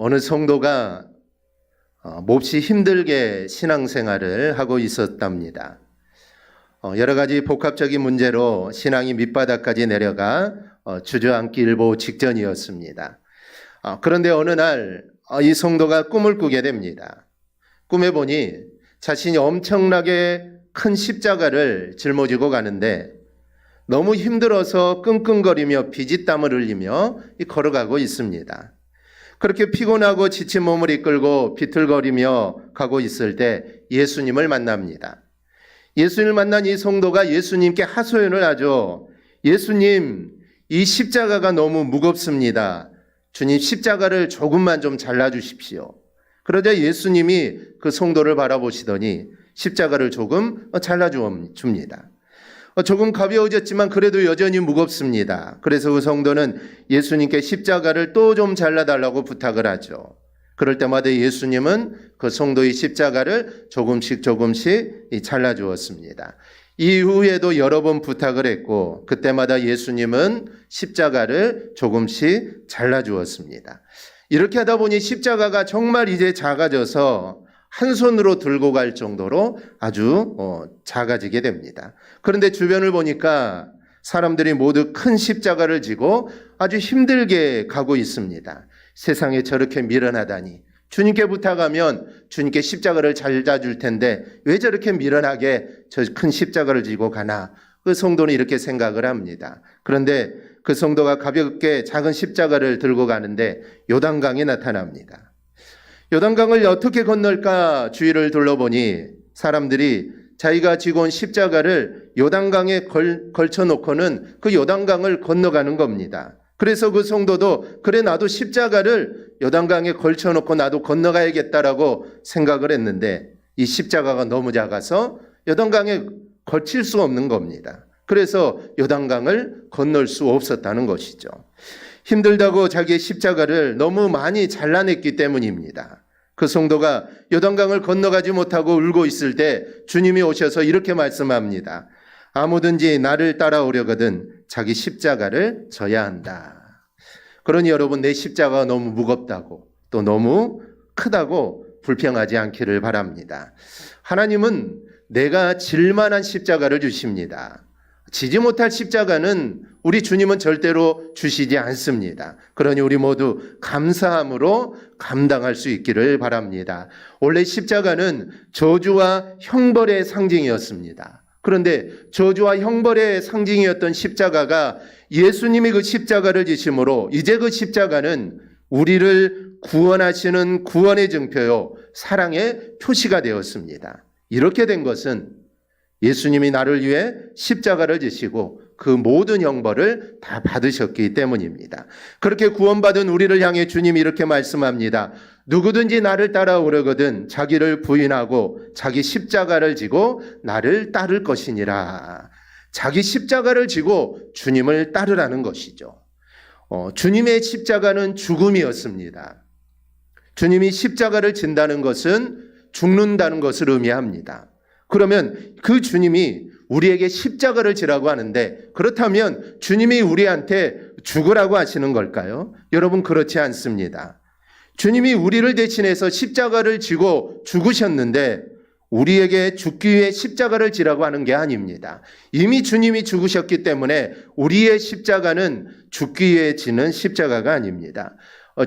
어느 성도가 몹시 힘들게 신앙생활을 하고 있었답니다. 여러 가지 복합적인 문제로 신앙이 밑바닥까지 내려가 주저앉기 일보 직전이었습니다. 그런데 어느 날 이 성도가 꿈을 꾸게 됩니다. 꿈에 보니 자신이 엄청나게 큰 십자가를 짊어지고 가는데 너무 힘들어서 끙끙거리며 비짓땀을 흘리며 걸어가고 있습니다. 그렇게 피곤하고 지친 몸을 이끌고 비틀거리며 가고 있을 때 예수님을 만납니다. 예수님을 만난 이 성도가 예수님께 하소연을 하죠. 예수님, 이 십자가가 너무 무겁습니다. 주님, 십자가를 조금만 좀 잘라주십시오. 그러자 예수님이 그 성도를 바라보시더니 십자가를 조금 잘라줍니다. 조금 가벼워졌지만 그래도 여전히 무겁습니다. 그래서 그 성도는 예수님께 십자가를 또 좀 잘라달라고 부탁을 하죠. 그럴 때마다 예수님은 그 성도의 십자가를 조금씩 잘라주었습니다. 이후에도 여러 번 부탁을 했고 그때마다 예수님은 십자가를 조금씩 잘라주었습니다. 이렇게 하다 보니 십자가가 정말 이제 작아져서 한 손으로 들고 갈 정도로 아주 작아지게 됩니다. 그런데 주변을 보니까 사람들이 모두 큰 십자가를 지고 아주 힘들게 가고 있습니다. 세상에 저렇게 미련하다니. 주님께 부탁하면 주님께 십자가를 잘라줄 텐데 왜 저렇게 미련하게 저 큰 십자가를 지고 가나. 그 성도는 이렇게 생각을 합니다. 그런데 그 성도가 가볍게 작은 십자가를 들고 가는데 요단강이 나타납니다. 요단강을 어떻게 건널까 주위를 둘러보니 사람들이 자기가 지고 온 십자가를 요단강에 걸쳐놓고는 그 요단강을 건너가는 겁니다. 그래서 그 성도도 그래 나도 십자가를 요단강에 걸쳐놓고 나도 건너가야겠다라고 생각을 했는데 이 십자가가 너무 작아서 요단강에 걸칠 수 없는 겁니다. 그래서 요단강을 건널 수 없었다는 것이죠. 힘들다고 자기의 십자가를 너무 많이 잘라냈기 때문입니다. 그 성도가 요단강을 건너가지 못하고 울고 있을 때 주님이 오셔서 이렇게 말씀합니다. 아무든지 나를 따라오려거든 자기 십자가를 져야 한다. 그러니 여러분, 내 십자가가 너무 무겁다고 또 너무 크다고 불평하지 않기를 바랍니다. 하나님은 내가 질 만한 십자가를 주십니다. 지지 못할 십자가는 우리 주님은 절대로 주시지 않습니다. 그러니 우리 모두 감사함으로 감당할 수 있기를 바랍니다. 원래 십자가는 저주와 형벌의 상징이었습니다. 그런데 저주와 형벌의 상징이었던 십자가가 예수님이 그 십자가를 지심으로 이제 그 십자가는 우리를 구원하시는 구원의 증표요, 사랑의 표시가 되었습니다. 이렇게 된 것은 예수님이 나를 위해 십자가를 지시고 그 모든 형벌을 다 받으셨기 때문입니다. 그렇게 구원받은 우리를 향해 주님이 이렇게 말씀합니다. 누구든지 나를 따라오려거든 자기를 부인하고 자기 십자가를 지고 나를 따를 것이니라. 자기 십자가를 지고 주님을 따르라는 것이죠. 주님의 십자가는 죽음이었습니다. 주님이 십자가를 진다는 것은 죽는다는 것을 의미합니다. 그러면 그 주님이 우리에게 십자가를 지라고 하는데 그렇다면 주님이 우리한테 죽으라고 하시는 걸까요? 여러분, 그렇지 않습니다. 주님이 우리를 대신해서 십자가를 지고 죽으셨는데 우리에게 죽기 위해 십자가를 지라고 하는 게 아닙니다. 이미 주님이 죽으셨기 때문에 우리의 십자가는 죽기 위해 지는 십자가가 아닙니다.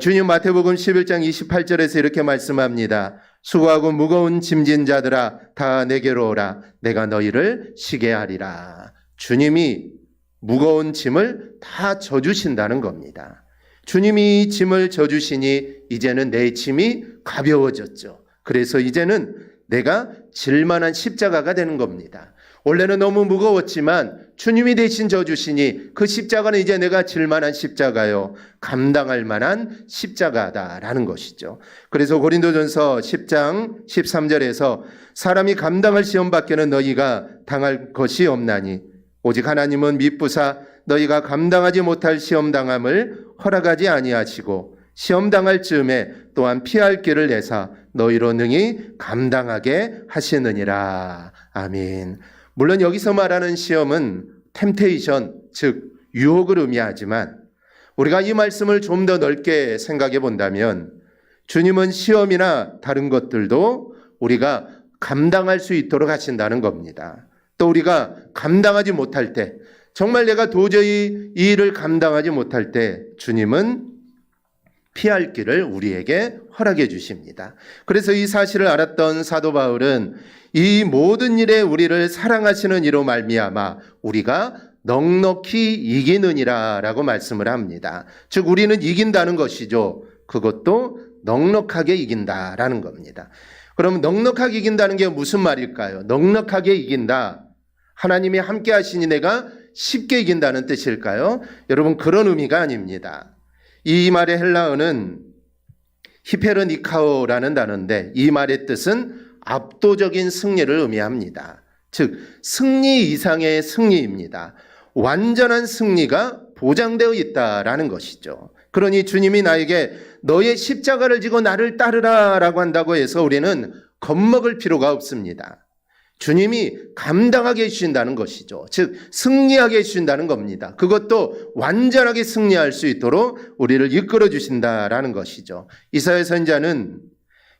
주님 마태복음 11장 28절에서 이렇게 말씀합니다. 수고하고 무거운 짐진 자들아 다 내게로 오라. 내가 너희를 쉬게 하리라. 주님이 무거운 짐을 다 져주신다는 겁니다. 주님이 짐을 져주시니 이제는 내 짐이 가벼워졌죠. 그래서 이제는 내가 질만한 십자가가 되는 겁니다. 원래는 너무 무거웠지만 주님이 대신 져주시니 그 십자가는 이제 내가 질만한 십자가요, 감당할 만한 십자가다라는 것이죠. 그래서 고린도전서 10장 13절에서 사람이 감당할 시험밖에는 너희가 당할 것이 없나니 오직 하나님은 미쁘사 너희가 감당하지 못할 시험당함을 허락하지 아니하시고 시험당할 즈음에 또한 피할 길을 내사 너희로 능히 감당하게 하시느니라. 아멘. 물론 여기서 말하는 시험은 템테이션, 즉 유혹을 의미하지만 우리가 이 말씀을 좀 더 넓게 생각해 본다면 주님은 시험이나 다른 것들도 우리가 감당할 수 있도록 하신다는 겁니다. 또 우리가 감당하지 못할 때, 정말 내가 도저히 이 일을 감당하지 못할 때 주님은 피할 길을 우리에게 허락해 주십니다. 그래서 이 사실을 알았던 사도 바울은 이 모든 일에 우리를 사랑하시는 이로 말미암아 우리가 넉넉히 이기느니라 라고 말씀을 합니다. 즉 우리는 이긴다는 것이죠. 그것도 넉넉하게 이긴다라는 겁니다. 그럼 넉넉하게 이긴다는 게 무슨 말일까요? 넉넉하게 이긴다. 하나님이 함께 하시니 내가 쉽게 이긴다는 뜻일까요? 여러분, 그런 의미가 아닙니다. 이 말의 헬라어는 히페르니카오라는 단어인데 이 말의 뜻은 압도적인 승리를 의미합니다. 즉 승리 이상의 승리입니다. 완전한 승리가 보장되어 있다라는 것이죠. 그러니 주님이 나에게 너의 십자가를 지고 나를 따르라 라고 한다고 해서 우리는 겁먹을 필요가 없습니다. 주님이 감당하게 해주신다는 것이죠. 즉 승리하게 해주신다는 겁니다. 그것도 완전하게 승리할 수 있도록 우리를 이끌어 주신다라는 것이죠. 이사야 선지자는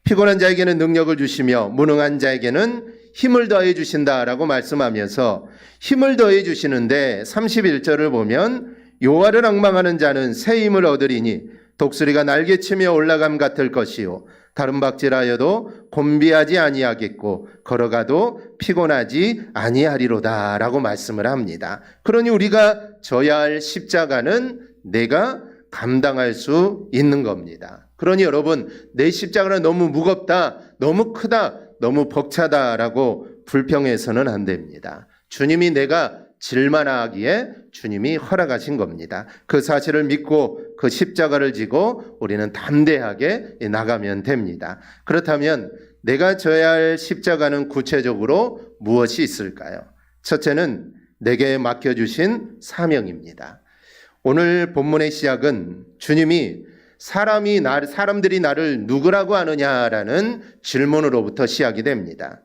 피곤한 자에게는 능력을 주시며 무능한 자에게는 힘을 더해 주신다라고 말씀하면서 힘을 더해 주시는데 31절을 보면 여호와를 앙망하는 자는 새 힘을 얻으리니 독수리가 날개치며 올라감 같을 것이요 다른 박질하여도 곤비하지 아니하겠고 걸어가도 피곤하지 아니하리로다 라고 말씀을 합니다. 그러니 우리가 져야 할 십자가는 내가 감당할 수 있는 겁니다. 그러니 여러분, 내 십자가는 너무 무겁다, 너무 크다, 너무 벅차다라고 불평해서는 안 됩니다. 주님이 내가 질만하기에 주님이 허락하신 겁니다. 그 사실을 믿고 그 십자가를 지고 우리는 담대하게 나가면 됩니다. 그렇다면 내가 져야 할 십자가는 구체적으로 무엇이 있을까요? 첫째는 내게 맡겨주신 사명입니다. 오늘 본문의 시작은 주님이 사람들이 나를 누구라고 하느냐라는 질문으로부터 시작이 됩니다.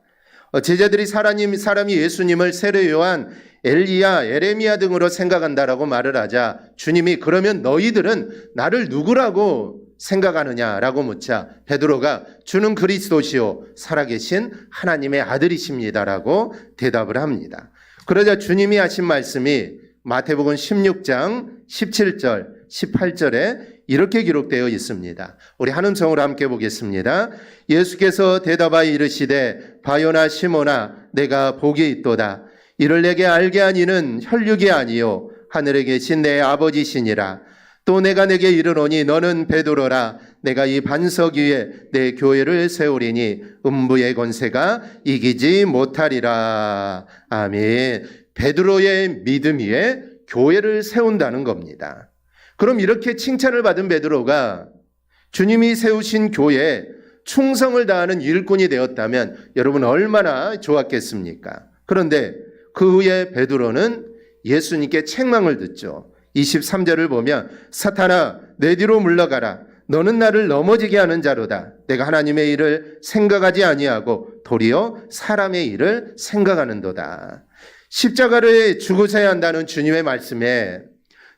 제자들이 사람이 예수님을 세례 요한, 엘리야, 에레미야 등으로 생각한다라고 말을 하자 주님이 그러면 너희들은 나를 누구라고 생각하느냐라고 묻자 베드로가 주는 그리스도시요 살아계신 하나님의 아들이십니다라고 대답을 합니다. 그러자 주님이 하신 말씀이 마태복음 16장 17절, 18절에 이렇게 기록되어 있습니다. 우리 한음성으로 함께 보겠습니다. 예수께서 대답하여 이르시되 바요나 시몬아 내가 복이 있도다. 이를 내게 알게 한 이는 혈육이 아니요 하늘에 계신 내 아버지시니라. 또 내가 내게 이르노니 너는 베드로라. 내가 이 반석 위에 내 교회를 세우리니 음부의 권세가 이기지 못하리라. 아멘. 베드로의 믿음 위에 교회를 세운다는 겁니다. 그럼 이렇게 칭찬을 받은 베드로가 주님이 세우신 교회에 충성을 다하는 일꾼이 되었다면 여러분 얼마나 좋았겠습니까? 그런데 그 후에 베드로는 예수님께 책망을 듣죠. 23절을 보면 사탄아 내 뒤로 물러가라. 너는 나를 넘어지게 하는 자로다. 내가 하나님의 일을 생각하지 아니하고 도리어 사람의 일을 생각하는도다. 십자가를 죽으셔야 한다는 주님의 말씀에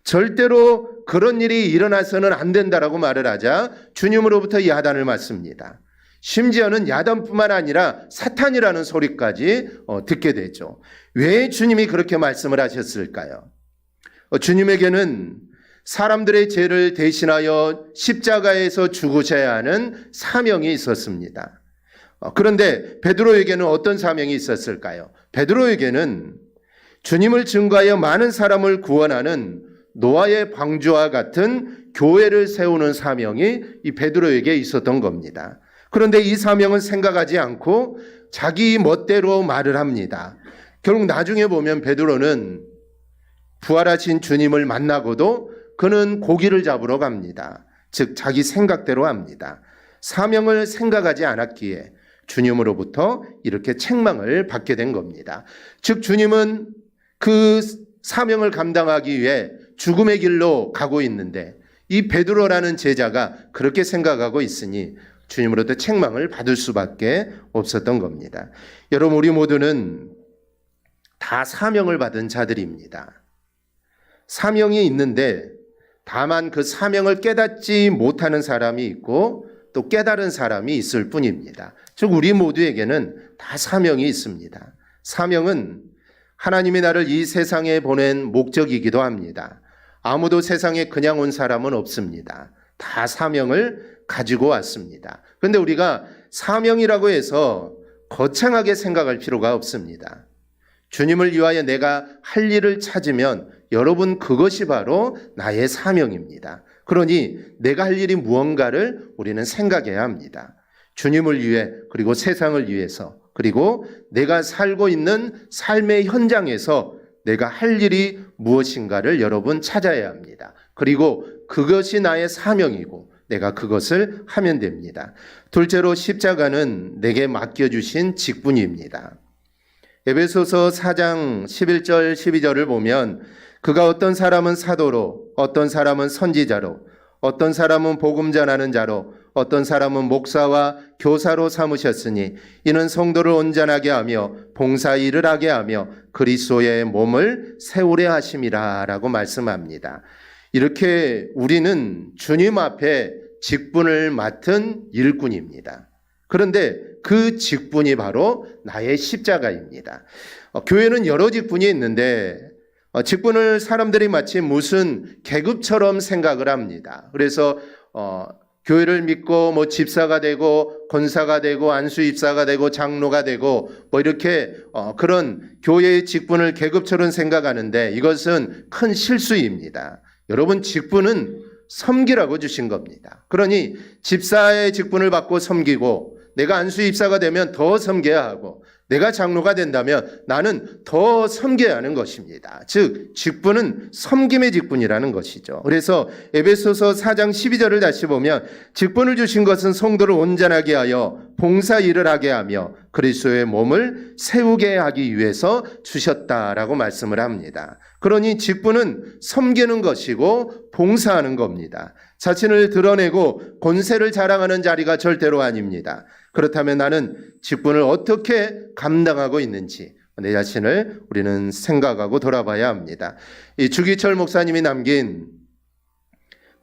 절대로 그런 일이 일어나서는 안 된다라고 말을 하자 주님으로부터 야단을 맞습니다. 심지어는 야단뿐만 아니라 사탄이라는 소리까지 듣게 되죠. 왜 주님이 그렇게 말씀을 하셨을까요? 주님에게는 사람들의 죄를 대신하여 십자가에서 죽으셔야 하는 사명이 있었습니다. 그런데 베드로에게는 어떤 사명이 있었을까요? 베드로에게는 주님을 증거하여 많은 사람을 구원하는 노아의 방주와 같은 교회를 세우는 사명이 이 베드로에게 있었던 겁니다. 그런데 이 사명은 생각하지 않고 자기 멋대로 말을 합니다. 결국 나중에 보면 베드로는 부활하신 주님을 만나고도 그는 고기를 잡으러 갑니다. 즉 자기 생각대로 합니다. 사명을 생각하지 않았기에 주님으로부터 이렇게 책망을 받게 된 겁니다. 즉 주님은 그 사명을 감당하기 위해 죽음의 길로 가고 있는데 이 베드로라는 제자가 그렇게 생각하고 있으니 주님으로부터 책망을 받을 수밖에 없었던 겁니다. 여러분 우리 모두는 다 사명을 받은 자들입니다. 사명이 있는데 다만 그 사명을 깨닫지 못하는 사람이 있고 또 깨달은 사람이 있을 뿐입니다. 즉 우리 모두에게는 다 사명이 있습니다. 사명은 하나님이 나를 이 세상에 보낸 목적이기도 합니다. 아무도 세상에 그냥 온 사람은 없습니다. 다 사명을 가지고 왔습니다. 그런데 우리가 사명이라고 해서 거창하게 생각할 필요가 없습니다. 주님을 위하여 내가 할 일을 찾으면 여러분 그것이 바로 나의 사명입니다. 그러니 내가 할 일이 무언가를 우리는 생각해야 합니다. 주님을 위해 그리고 세상을 위해서 그리고 내가 살고 있는 삶의 현장에서 내가 할 일이 무엇인가를 여러분 찾아야 합니다. 그리고 그것이 나의 사명이고 내가 그것을 하면 됩니다. 둘째로 십자가는 내게 맡겨주신 직분입니다. 에베소서 4장 11절 12절을 보면 그가 어떤 사람은 사도로 어떤 사람은 선지자로 어떤 사람은 복음 전하는 자로 어떤 사람은 목사와 교사로 삼으셨으니 이는 성도를 온전하게 하며 봉사 일을 하게 하며 그리스도의 몸을 세우려 하심이라 라고 말씀합니다. 이렇게 우리는 주님 앞에 직분을 맡은 일꾼입니다. 그런데 그 직분이 바로 나의 십자가입니다. 교회는 여러 직분이 있는데 직분을 사람들이 마치 무슨 계급처럼 생각을 합니다. 그래서 교회를 믿고 뭐 집사가 되고 권사가 되고 안수입사가 되고 장로가 되고 뭐 이렇게 그런 교회의 직분을 계급처럼 생각하는데 이것은 큰 실수입니다. 여러분 직분은 섬기라고 주신 겁니다. 그러니 집사의 직분을 받고 섬기고 내가 안수입사가 되면 더 섬겨야 하고 내가 장로가 된다면 나는 더 섬겨야 하는 것입니다. 즉 직분은 섬김의 직분이라는 것이죠. 그래서 에베소서 4장 12절을 다시 보면 직분을 주신 것은 성도를 온전하게 하여 봉사 일을 하게 하며 그리스도의 몸을 세우게 하기 위해서 주셨다라고 말씀을 합니다. 그러니 직분은 섬기는 것이고 봉사하는 겁니다. 자신을 드러내고 권세를 자랑하는 자리가 절대로 아닙니다. 그렇다면 나는 직분을 어떻게 감당하고 있는지 내 자신을 우리는 생각하고 돌아봐야 합니다. 이 주기철 목사님이 남긴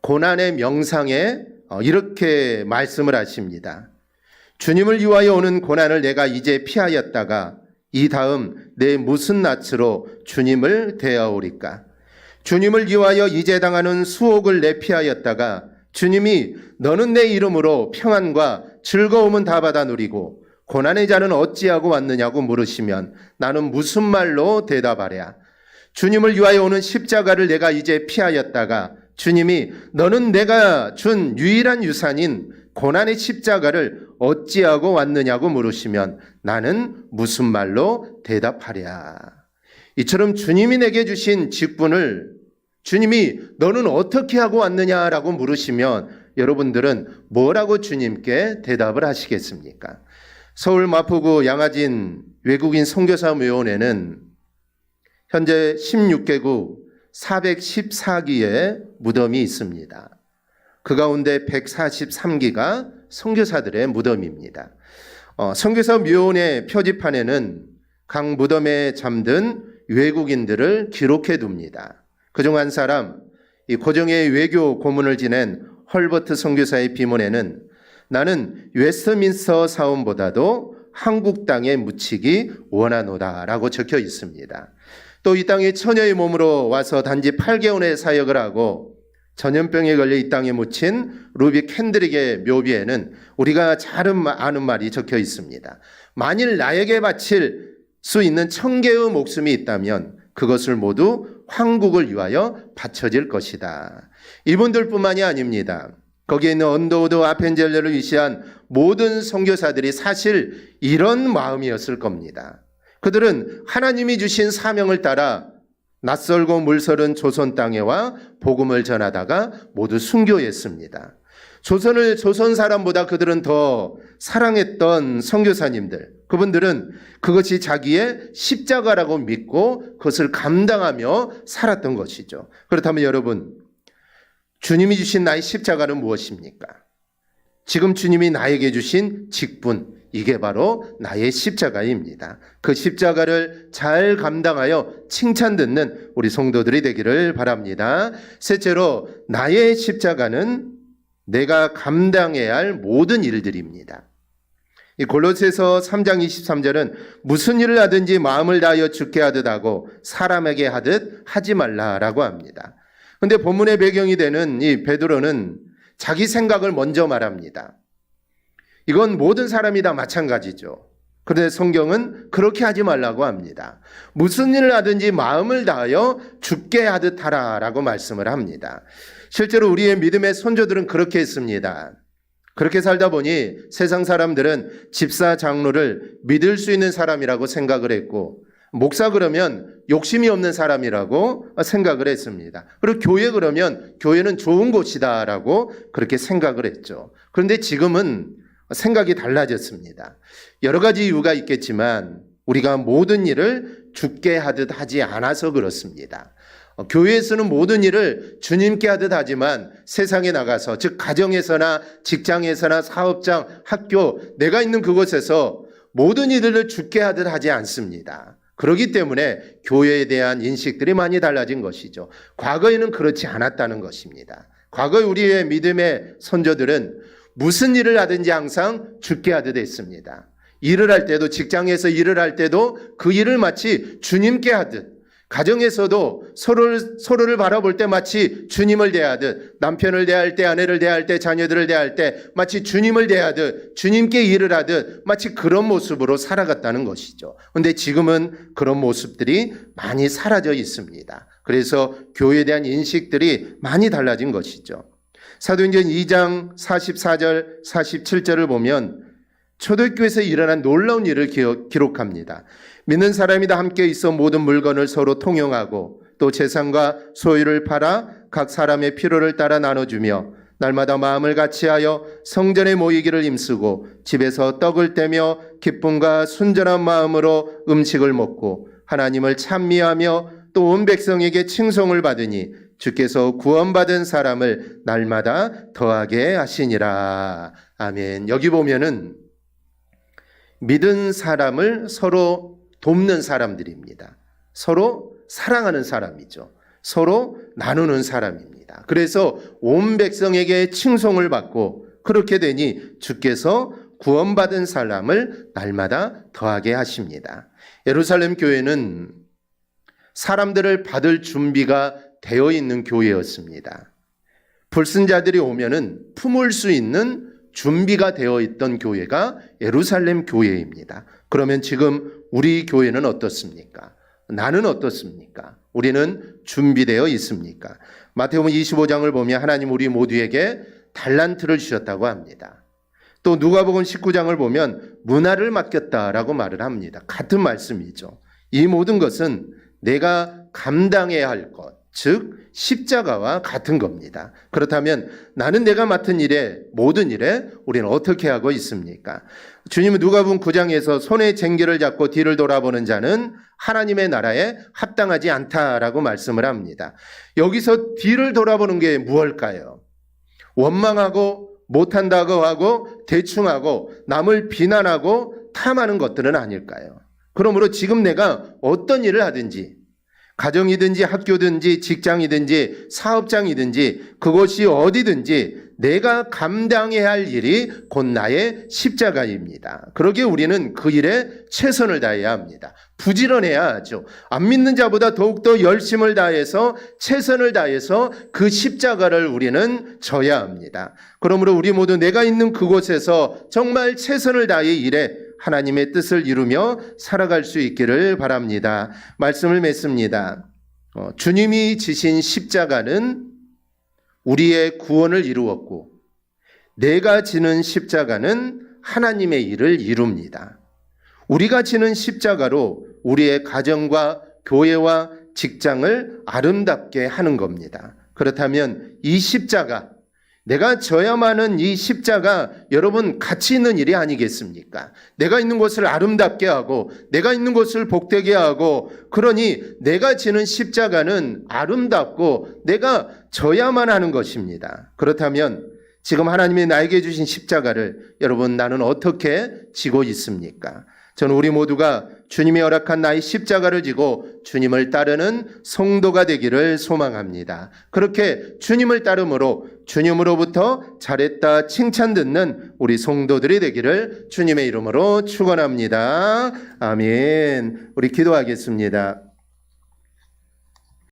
고난의 명상에 이렇게 말씀을 하십니다. 주님을 위하여 오는 고난을 내가 이제 피하였다가 이 다음 내 무슨 낯으로 주님을 대하오리까? 주님을 위하여 이제 당하는 수옥을 내 피하였다가 주님이 너는 내 이름으로 평안과 즐거움은 다 받아 누리고 고난의 자는 어찌하고 왔느냐고 물으시면 나는 무슨 말로 대답하랴? 주님을 위하여 오는 십자가를 내가 이제 피하였다가 주님이 너는 내가 준 유일한 유산인 고난의 십자가를 어찌하고 왔느냐고 물으시면 나는 무슨 말로 대답하랴? 이처럼 주님이 내게 주신 직분을 주님이 너는 어떻게 하고 왔느냐라고 물으시면 여러분들은 뭐라고 주님께 대답을 하시겠습니까? 서울 마포구 양화진 외국인 선교사묘원에는 현재 16개국 414기의 무덤이 있습니다. 그 가운데 143기가 선교사들의 무덤입니다. 선교사 묘원의 표지판에는 각 무덤에 잠든 외국인들을 기록해 둡니다. 그중 한 사람, 이 고정의 외교 고문을 지낸 헐버트 선교사의 비문에는 나는 웨스트민스터 사원보다도 한국 땅에 묻히기 원하노다라고 적혀 있습니다. 또 이 땅에 처녀의 몸으로 와서 단지 8개월의 사역을 하고 전염병에 걸려 이 땅에 묻힌 루비 캔드릭의 묘비에는 우리가 잘 아는 말이 적혀 있습니다. 만일 나에게 바칠 수 있는 1000개의 목숨이 있다면 그것을 모두 황국을 위하여 바쳐질 것이다. 이분들뿐만이 아닙니다. 거기에 있는 언더우드 아펜젤러를 위시한 모든 선교사들이 사실 이런 마음이었을 겁니다. 그들은 하나님이 주신 사명을 따라 낯설고 물서른 조선 땅에와 복음을 전하다가 모두 순교했습니다. 조선 사람보다 그들은 더 사랑했던 선교사님들, 그분들은 그것이 자기의 십자가라고 믿고 그것을 감당하며 살았던 것이죠. 그렇다면 여러분, 주님이 주신 나의 십자가는 무엇입니까? 지금 주님이 나에게 주신 직분, 이게 바로 나의 십자가입니다. 그 십자가를 잘 감당하여 칭찬 듣는 우리 성도들이 되기를 바랍니다. 셋째로 나의 십자가는 내가 감당해야 할 모든 일들입니다. 이 골로새서 3장 23절은 무슨 일을 하든지 마음을 다하여 주께 하듯 하고 사람에게 하듯 하지 말라라고 합니다. 그런데 본문의 배경이 되는 이 베드로는 자기 생각을 먼저 말합니다. 이건 모든 사람이 다 마찬가지죠. 그런데 성경은 그렇게 하지 말라고 합니다. 무슨 일을 하든지 마음을 다하여 주께 하듯 하라라고 말씀을 합니다. 실제로 우리의 믿음의 선조들은 그렇게 했습니다. 그렇게 살다 보니 세상 사람들은 집사 장로를 믿을 수 있는 사람이라고 생각을 했고, 목사 그러면 욕심이 없는 사람이라고 생각을 했습니다. 그리고 교회 그러면 교회는 좋은 곳이다라고 그렇게 생각을 했죠. 그런데 지금은 생각이 달라졌습니다. 여러 가지 이유가 있겠지만 우리가 모든 일을 주께 하듯 하지 않아서 그렇습니다. 교회에서는 모든 일을 주님께 하듯 하지만 세상에 나가서, 즉 가정에서나 직장에서나 사업장, 학교, 내가 있는 그곳에서 모든 일을 주께 하듯 하지 않습니다. 그렇기 때문에 교회에 대한 인식들이 많이 달라진 것이죠. 과거에는 그렇지 않았다는 것입니다. 과거에 우리의 믿음의 선조들은 무슨 일을 하든지 항상 주께 하듯 했습니다. 일을 할 때도, 직장에서 일을 할 때도 그 일을 마치 주님께 하듯, 가정에서도 서로를 바라볼 때 마치 주님을 대하듯, 남편을 대할 때, 아내를 대할 때, 자녀들을 대할 때 마치 주님을 대하듯, 주님께 일을 하듯 마치 그런 모습으로 살아갔다는 것이죠. 그런데 지금은 그런 모습들이 많이 사라져 있습니다. 그래서 교회에 대한 인식들이 많이 달라진 것이죠. 사도행전 2장 44절, 47절을 보면 초대교회에서 일어난 놀라운 일을 기록합니다. 믿는 사람이 다 함께 있어 모든 물건을 서로 통용하고 또 재산과 소유를 팔아 각 사람의 필요를 따라 나눠주며 날마다 마음을 같이하여 성전에 모이기를 힘쓰고 집에서 떡을 떼며 기쁨과 순전한 마음으로 음식을 먹고 하나님을 찬미하며 또 온 백성에게 칭송을 받으니 주께서 구원받은 사람을 날마다 더하게 하시니라. 아멘. 여기 보면은 믿은 사람을 서로 돕는 사람들입니다. 서로 사랑하는 사람이죠. 서로 나누는 사람입니다. 그래서 온 백성에게 칭송을 받고 그렇게 되니 주께서 구원받은 사람을 날마다 더하게 하십니다. 예루살렘 교회는 사람들을 받을 준비가 되어 있는 교회였습니다. 불순자들이 오면은 품을 수 있는 준비가 되어 있던 교회가 예루살렘 교회입니다. 그러면 지금 우리 교회는 어떻습니까? 나는 어떻습니까? 우리는 준비되어 있습니까? 마태복음 25장을 보면 하나님 우리 모두에게 달란트를 주셨다고 합니다. 또 누가복음 19장을 보면 문화를 맡겼다라고 말을 합니다. 같은 말씀이죠. 이 모든 것은 내가 감당해야 할 것, 즉 십자가와 같은 겁니다. 그렇다면 나는 내가 맡은 일에, 모든 일에 우리는 어떻게 하고 있습니까? 주님은 누가복음 9장에서 손에 쟁기를 잡고 뒤를 돌아보는 자는 하나님의 나라에 합당하지 않다라고 말씀을 합니다. 여기서 뒤를 돌아보는 게 무엇일까요? 원망하고 못한다고 하고 대충하고 남을 비난하고 탐하는 것들은 아닐까요? 그러므로 지금 내가 어떤 일을 하든지, 가정이든지 학교든지 직장이든지 사업장이든지 그것이 어디든지 내가 감당해야 할 일이 곧 나의 십자가입니다. 그러기에 우리는 그 일에 최선을 다해야 합니다. 부지런해야 하죠. 안 믿는 자보다 더욱더 열심을 다해서 최선을 다해서 그 십자가를 우리는 져야 합니다. 그러므로 우리 모두 내가 있는 그곳에서 정말 최선을 다해 일해 하나님의 뜻을 이루며 살아갈 수 있기를 바랍니다. 말씀을 맺습니다. 주님이 지신 십자가는 우리의 구원을 이루었고 내가 지는 십자가는 하나님의 일을 이룹니다. 우리가 지는 십자가로 우리의 가정과 교회와 직장을 아름답게 하는 겁니다. 그렇다면 이 십자가, 내가 져야만 하는 이 십자가 여러분 가치 있는 일이 아니겠습니까? 내가 있는 곳을 아름답게 하고 내가 있는 곳을 복되게 하고, 그러니 내가 지는 십자가는 아름답고 내가 져야만 하는 것입니다. 그렇다면 지금 하나님이 나에게 주신 십자가를 여러분 나는 어떻게 지고 있습니까? 저는 우리 모두가 주님이 허락한 나의 십자가를 지고 주님을 따르는 성도가 되기를 소망합니다. 그렇게 주님을 따름으로 주님으로부터 잘했다 칭찬 듣는 우리 성도들이 되기를 주님의 이름으로 축원합니다. 아멘. 우리 기도하겠습니다.